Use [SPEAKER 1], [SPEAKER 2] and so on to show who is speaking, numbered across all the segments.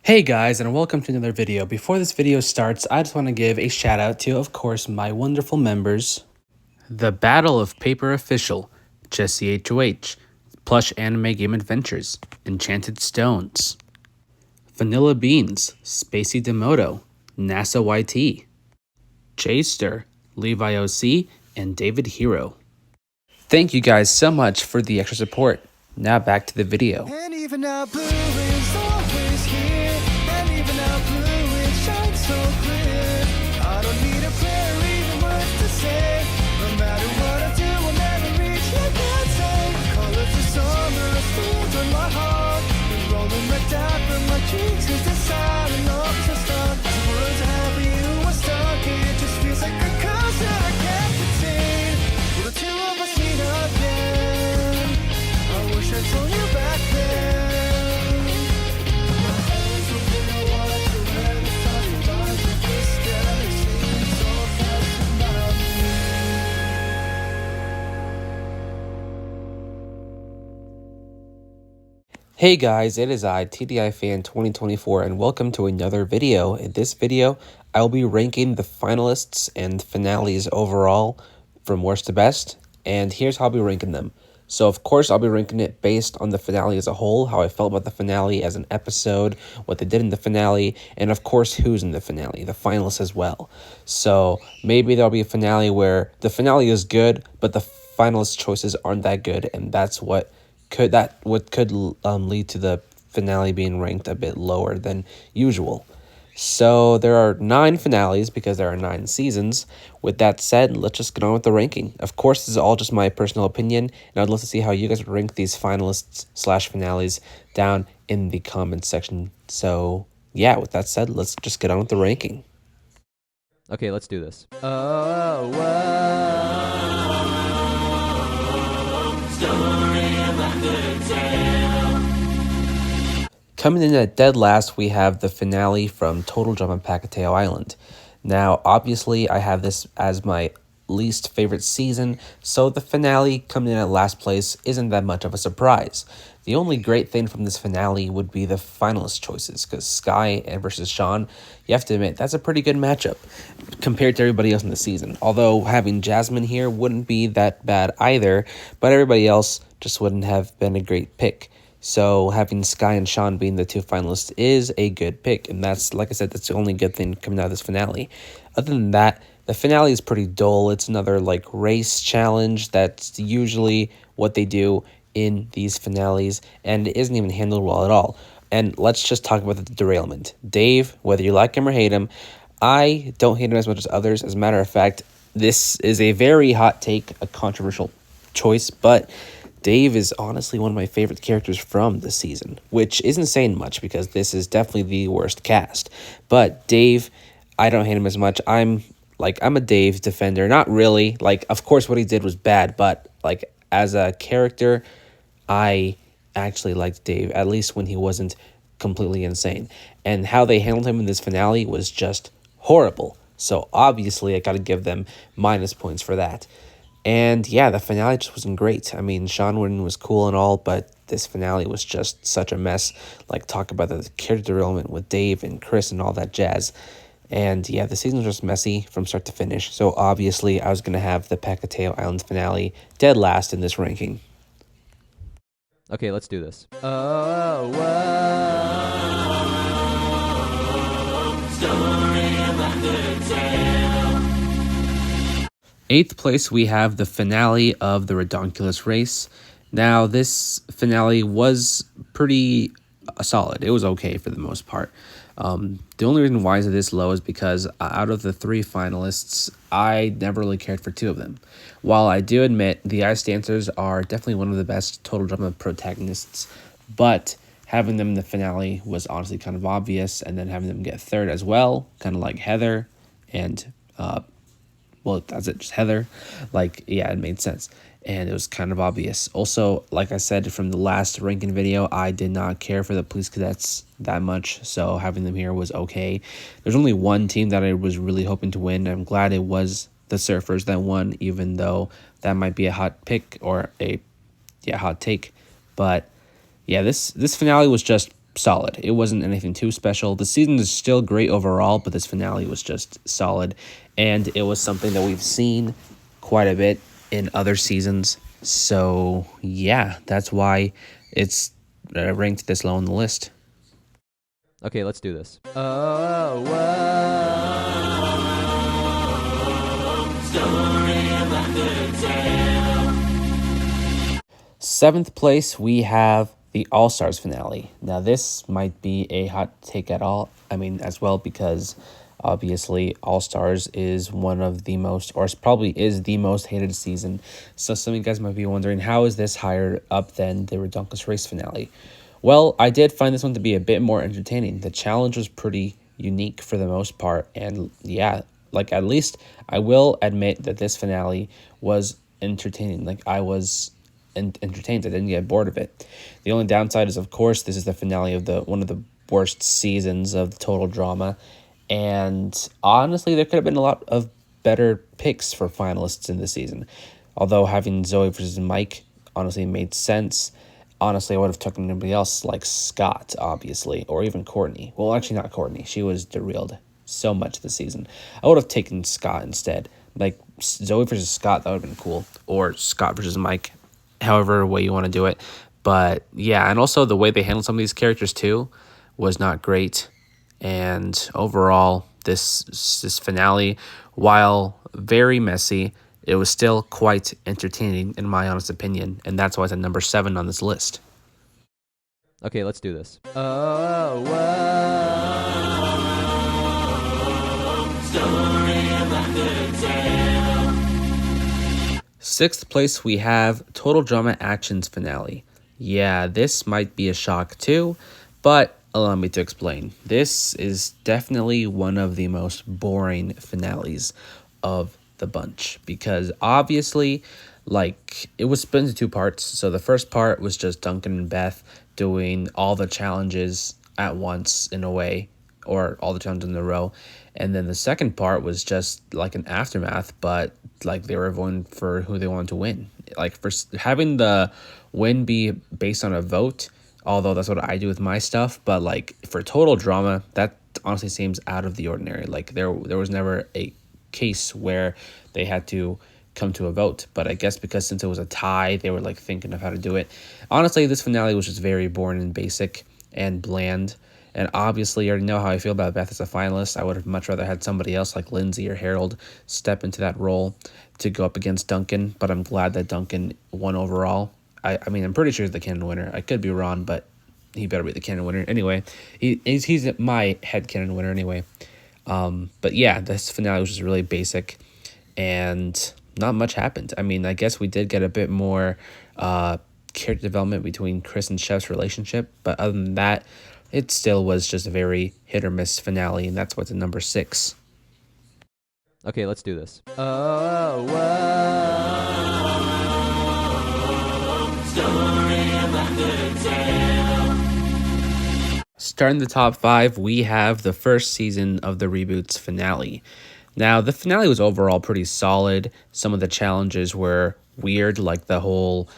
[SPEAKER 1] Hey guys, and welcome to another video. Before this video starts, I just want to give a shout out to, of course, my wonderful members. The Battle of Paper Official, Jesse HOH, Plush Anime Game Adventures, Enchanted Stones, Vanilla Beans, Spacey Demoto, NASA YT, Jster, Levi OC, and David Hero. Thank you guys so much for the extra support. Now back to the video.
[SPEAKER 2] And even now blue is always here, and even now blue it shines so clear. I don't need a prayer, even words to say. No matter what I do, I'll never reach your answer. Colors of summer, a field on my heart. The rolling red dot from my cheeks is the silent of the start. The words I have for you are stuck, it just feels like a curse that I can't contain. Will the two of us meet again? I wish I told you back then. My hands will be the ones who ran the time life with this galaxy so fast about me.
[SPEAKER 1] Hey guys, it is I, TDI Fan 2024, and welcome to another video. In this video, I will be ranking the finalists and finales overall from worst to best, and here's how I'll be ranking them. So of course, I'll be ranking it based on the finale as a whole, how I felt about the finale as an episode, what they did in the finale, and of course, who's in the finale, the finalists as well. So maybe there'll be a finale where the finale is good, but the finalist choices aren't that good, and that's what could lead to the finale being ranked a bit lower than usual. So there are 9 finales because there are 9 seasons. With that said, let's just get on with the ranking. Of course, this is all just my personal opinion, and I'd love to see how you guys would rank these finalists / finales down in the comments section. So yeah, with that said, let's just get on with the ranking.
[SPEAKER 3] Okay, let's do this.
[SPEAKER 1] Coming in at dead last, we have the finale from Total Drama Pacateo Island. Now, obviously, I have this as my least favorite season, so the finale coming in at last place isn't that much of a surprise. The only great thing from this finale would be the finalist choices, because Sky versus Sean, you have to admit, that's a pretty good matchup compared to everybody else in the season. Although having Jasmine here wouldn't be that bad either, but everybody else just wouldn't have been a great pick. So having Sky and Sean being the 2 finalists is a good pick, and that's, like I said, that's the only good thing coming out of this finale. Other than that, the finale is pretty dull. It's another like race challenge. That's usually what they do in these finales, and it isn't even handled well at all. And let's just talk about the derailment. Dave, whether you like him or hate him, I don't hate him as much as others. As a matter of fact, this is a very hot take, a controversial choice, but Dave is honestly one of my favorite characters from the season, which isn't saying much because this is definitely the worst cast. But Dave, I don't hate him as much. I'm a Dave defender. Not really. Like, of course, what he did was bad, but like as a character, I actually liked Dave, at least when he wasn't completely insane. And how they handled him in this finale was just horrible. So obviously, I got to give them minus points for that. And yeah, the finale just wasn't great. I mean, Sean Wooden was cool and all, but this finale was just such a mess. Like, talk about the character derailment with Dave and Chris and all that jazz. And yeah, the season was just messy from start to finish. So obviously, I was going to have the Pacateo Island finale dead last in this ranking.
[SPEAKER 3] Okay, let's do this.
[SPEAKER 1] 8th place, we have the finale of the Redonkulous Race. Now, this finale was pretty solid. It was okay for the most part. The only reason why it's this low is because out of the 3 finalists, I never really cared for 2 of them. While I do admit the Ice Dancers are definitely one of the best Total Drama protagonists, but having them in the finale was honestly kind of obvious, and then having them get 3rd as well, kind of like Heather and well, that's it, just Heather. Like, yeah, it made sense. And it was kind of obvious. Also, like I said from the last ranking video, I did not care for the police cadets that much. So having them here was okay. There's only one team that I was really hoping to win. I'm glad it was the Surfers that won, even though that might be a hot pick or a hot take. But yeah, this finale was just solid. It wasn't anything too special. The season is still great overall, but this finale was just solid. And it was something that we've seen quite a bit in other seasons. So, yeah, that's why it's ranked this low on the list.
[SPEAKER 3] Okay, let's do this. Oh,
[SPEAKER 1] Seventh place, we have the All Stars finale. Now, this might be a hot take as well, because obviously All Stars is one of the most, or probably is the most hated season. So some of you guys might be wondering, how is this higher up than the Redonkulous Race finale? Well, I did find this one to be a bit more entertaining. The challenge was pretty unique for the most part, and yeah, like at least I will admit that this finale was entertaining. Like I was entertained. I didn't get bored of it. The only downside is, of course, this is the finale of one of the worst seasons of the total drama, and honestly, there could have been a lot of better picks for finalists in this season. Although having Zoe versus Mike honestly made sense. Honestly, I would have taken anybody else like Scott, obviously, or even Courtney. Well, actually, not Courtney. She was derailed so much this season. I would have taken Scott instead. Like Zoe versus Scott, that would have been cool. Or Scott versus Mike, however way you want to do it. But yeah, and also the way they handled some of these characters too was not great. And overall, this finale, while very messy, it was still quite entertaining in my honest opinion, and that's why it's at number 7 on this list.
[SPEAKER 3] okay, let's do this.
[SPEAKER 1] Sixth place, we have Total Drama Actions finale. Yeah, this might be a shock too, but allow me to explain. This is definitely one of the most boring finales of the bunch, because obviously, like, it was split into 2 parts. So the first part was just Duncan and Beth doing all the challenges at once in a way, or all the challenges in a row. And then the second part was just like an aftermath, but like they were voting for who they wanted to win. Like for having the win be based on a vote, although that's what I do with my stuff, but like for total drama, that honestly seems out of the ordinary. Like there was never a case where they had to come to a vote, but I guess because since it was a tie, they were like thinking of how to do it. Honestly, this finale was just very boring and basic and bland. And obviously, you already know how I feel about Beth as a finalist. I would have much rather had somebody else like Lindsay or Harold step into that role to go up against Duncan, but I'm glad that Duncan won overall. I mean, I'm pretty sure he's the canon winner. I could be wrong, but he better be the canon winner. Anyway, he's my head canon winner anyway. But yeah, this finale was just really basic, and not much happened. I mean, I guess we did get a bit more character development between Chris and Chef's relationship, but other than that, it still was just a very hit or miss finale, and that's what's at number 6.
[SPEAKER 3] Okay, let's do this.
[SPEAKER 1] Starting the top 5, we have the first season of the reboot's finale. Now, the finale was overall pretty solid. Some of the challenges were weird, like the whole,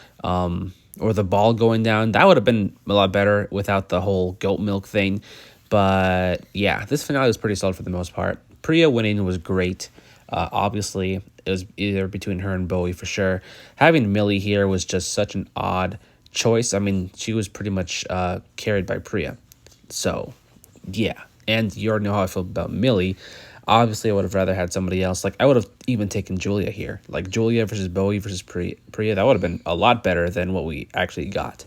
[SPEAKER 1] or the ball going down. That would have been a lot better without the whole goat milk thing. But yeah, this finale was pretty solid for the most part. Priya winning was great. Obviously, it was either between her and Bowie for sure. Having Millie here was just such an odd choice. I mean, she was pretty much carried by Priya. So, yeah. And you already know how I feel about Millie. Obviously, I would have rather had somebody else. Like, I would have even taken Julia here. Like, Julia versus Bowie versus Priya. That would have been a lot better than what we actually got.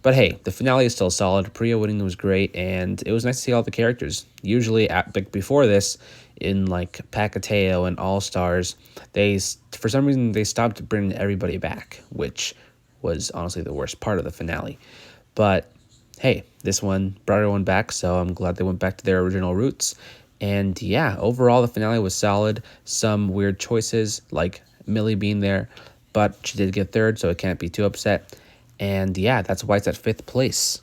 [SPEAKER 1] But hey, the finale is still solid. Priya winning was great, and it was nice to see all the characters. Usually, before this, in like Pacateo and All Stars, for some reason they stopped bringing everybody back, which was honestly the worst part of the finale. But hey, this one brought everyone back, so I'm glad they went back to their original roots. And yeah, overall the finale was solid. Some weird choices, like Millie being there, but she did get 3rd, so it can't be too upset. And yeah, that's why it's at 5th place.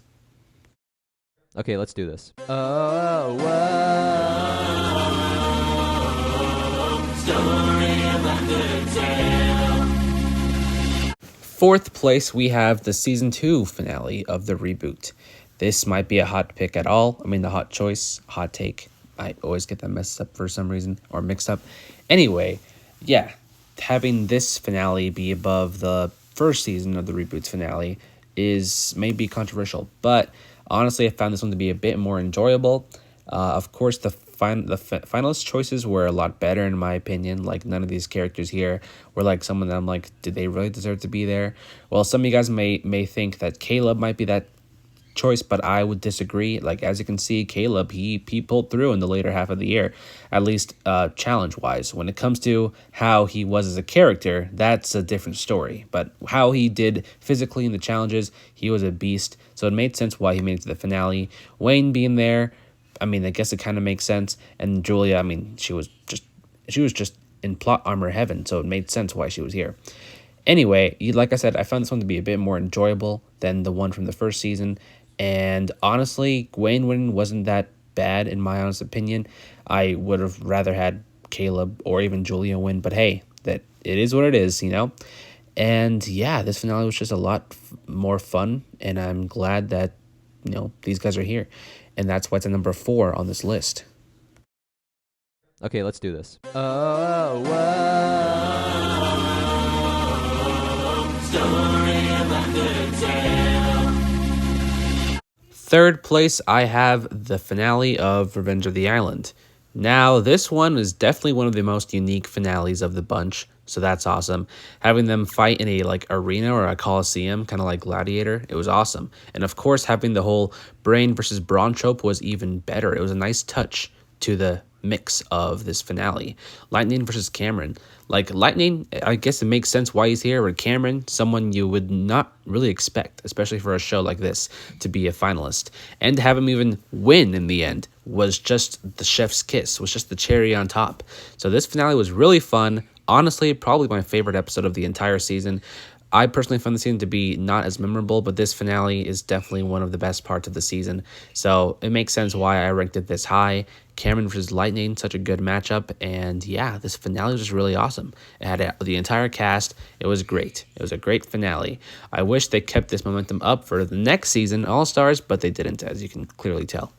[SPEAKER 3] Okay, let's do this.
[SPEAKER 1] 4th place, we have the season 2 finale of the reboot. This might be a hot pick at all. I mean, the hot choice, hot take. I always get that messed up for some reason or mixed up. Anyway, yeah, having this finale be above the first season of the reboot's finale is maybe controversial, but honestly, I found this one to be a bit more enjoyable. Of course, the finalist choices were a lot better in my opinion. Like none of these characters here were like someone that I'm like, did they really deserve to be there? Well, some of you guys may think that Caleb might be that choice, but I would disagree. Like as you can see, Caleb he pulled through in the later half of the year, at least challenge wise. When it comes to how he was as a character, that's a different story. But how he did physically in the challenges, he was a beast. So it made sense why he made it to the finale. Wayne being there, I mean, I guess it kind of makes sense. And Julia, I mean, she was just in plot armor heaven, so it made sense why she was here. Anyway, like I said, I found this one to be a bit more enjoyable than the one from the first season. And honestly, Wayne winning wasn't that bad in my honest opinion. I would have rather had Caleb or even Julia win, but hey, that it is what it is, you know? And yeah, this finale was just a lot more fun, and I'm glad that, you know, these guys are here. And that's why it's a number 4 on this list.
[SPEAKER 3] Okay, let's do this. Oh,
[SPEAKER 1] Third place, I have the finale of Revenge of the Island. Now, this one is definitely one of the most unique finales of the bunch, so that's awesome. Having them fight in a like arena or a coliseum, kind of like Gladiator, it was awesome. And of course, having the whole Brain versus Brawn trope was even better. It was a nice touch to the mix of this finale. Lightning versus Cameron. Like Lightning, I guess it makes sense why he's here, but Cameron, someone you would not really expect, especially for a show like this, to be a finalist. And to have him even win in the end was just the chef's kiss, was just the cherry on top. So this finale was really fun. Honestly, probably my favorite episode of the entire season. I personally found the season to be not as memorable, but this finale is definitely one of the best parts of the season. So it makes sense why I ranked it this high. Cameron versus Lightning, such a good matchup. And yeah, this finale was just really awesome. It had the entire cast. It was great. It was a great finale. I wish they kept this momentum up for the next season, All Stars, but they didn't, as you can clearly tell.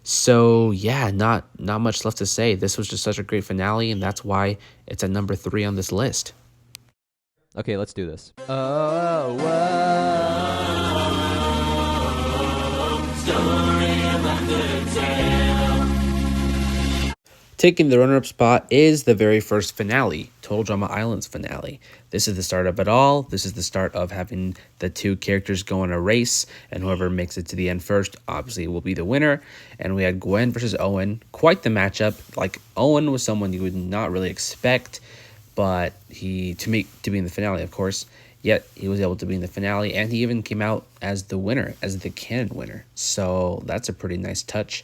[SPEAKER 1] So yeah, not much left to say. This was just such a great finale, and that's why it's at number 3 on this list.
[SPEAKER 3] okay, let's do this. Oh,
[SPEAKER 1] Taking the runner-up spot is the very first finale, Total Drama Island's finale. This is the start of it all. This is the start of having the two characters go in a race, and whoever makes it to the end first, obviously, will be the winner. And we had Gwen versus Owen. Quite the matchup. Like, Owen was someone you would not really expect, but to be in the finale, of course. Yet he was able to be in the finale, and he even came out as the winner, as the canon winner. So that's a pretty nice touch.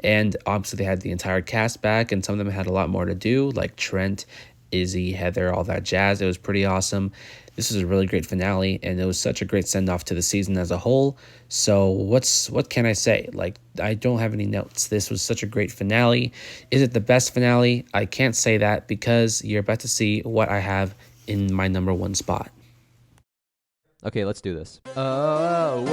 [SPEAKER 1] And obviously they had the entire cast back, and some of them had a lot more to do, like Trent, Izzy, Heather, all that jazz. It was pretty awesome. This was a really great finale, and it was such a great send-off to the season as a whole. So what can I say? Like, I don't have any notes. This was such a great finale. Is it the best finale? I can't say that because you're about to see what I have in my number 1 spot.
[SPEAKER 3] okay, let's do this. Oh,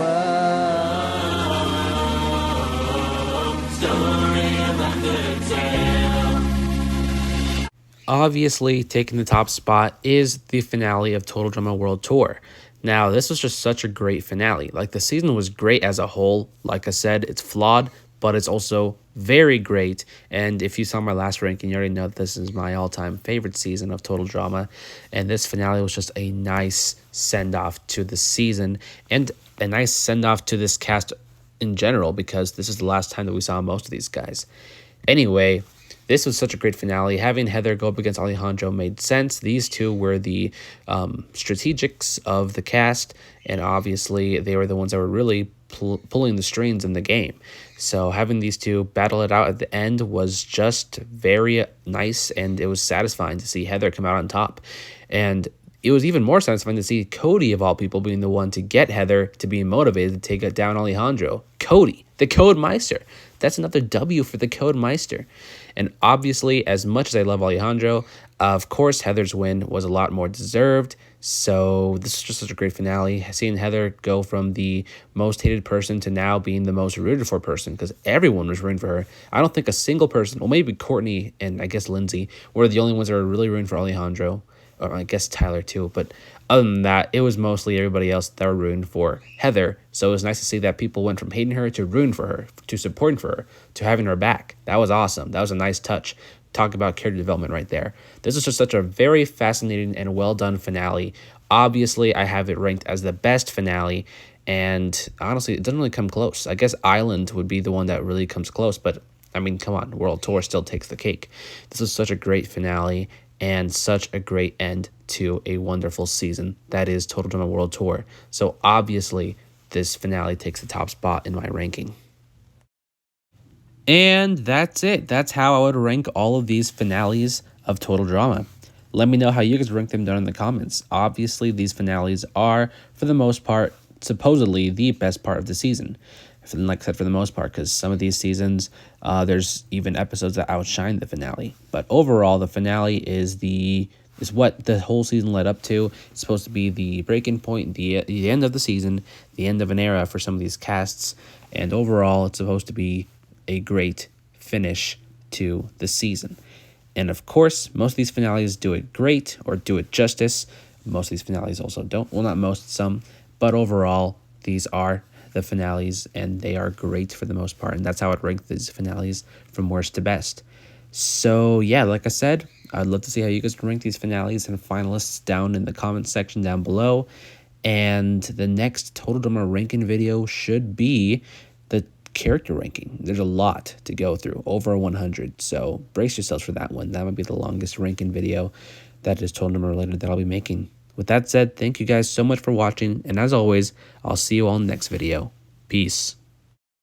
[SPEAKER 1] Obviously, taking the top spot is the finale of Total Drama World Tour. Now, this was just such a great finale. Like, the season was great as a whole. Like I said, it's flawed, but it's also very great. And if you saw my last ranking, you already know that this is my all-time favorite season of Total Drama. And this finale was just a nice send-off to the season and a nice send-off to this cast in general, because this is the last time that we saw most of these guys. Anyway, this was such a great finale. Having Heather go up against Alejandro made sense. These two were the strategics of the cast, and obviously they were the ones that were really pulling the strings in the game. So having these two battle it out at the end was just very nice, and it was satisfying to see Heather come out on top. And it was even more satisfying to see Cody, of all people, being the one to get Heather to be motivated to take down Alejandro. Cody, the Code Meister. that's another W for the Codemeister. And obviously, as much as I love Alejandro, of course, Heather's win was a lot more deserved. So this is just such a great finale. Seeing Heather go from the most hated person to now being the most rooted for person, because everyone was rooting for her. I don't think a single person, well, maybe Courtney and I guess Lindsay, were the only ones that were really rooting for Alejandro. Or I guess Tyler too. But other than that, it was mostly everybody else that were rooting for Heather. So it was nice to see that people went from hating her to rooting for her, to supporting for her, to having her back. That was awesome. That was a nice touch. Talk about character development right there. This is just such a very fascinating and well done finale. Obviously, I have it ranked as the best finale, and honestly, it doesn't really come close. I guess Island would be the one that really comes close, but I mean, come on, World Tour still takes the cake. This is such a great finale and such a great end to a wonderful season that is Total Drama World Tour. So obviously, this finale takes the top spot in my ranking. And that's it. That's how I would rank all of these finales of Total Drama. Let me know how you guys rank them down in the comments. Obviously, these finales are, for the most part, supposedly the best part of the season. Like I said, for the most part, because some of these seasons, there's even episodes that outshine the finale. But overall, the finale is what the whole season led up to. It's supposed to be the breaking point, the end of the season, the end of an era for some of these casts. And overall, it's supposed to be a great finish to the season. And of course, most of these finales do it great or do it justice. Most of these finales also don't. Well, not most, some. But overall, these are the finales, and they are great for the most part. And that's how I'd rank these finales from worst to best. So, yeah, like I said, I'd love to see how you guys rank these finales and finalists down in the comments section down below. And the next Total Drama ranking video should be the character ranking. There's a lot to go through, over 100, so brace yourselves for that one. That might be the longest ranking video that is Total Drama related that I'll be making. With that said, thank you guys so much for watching, and as always, I'll see you all in the next video. Peace.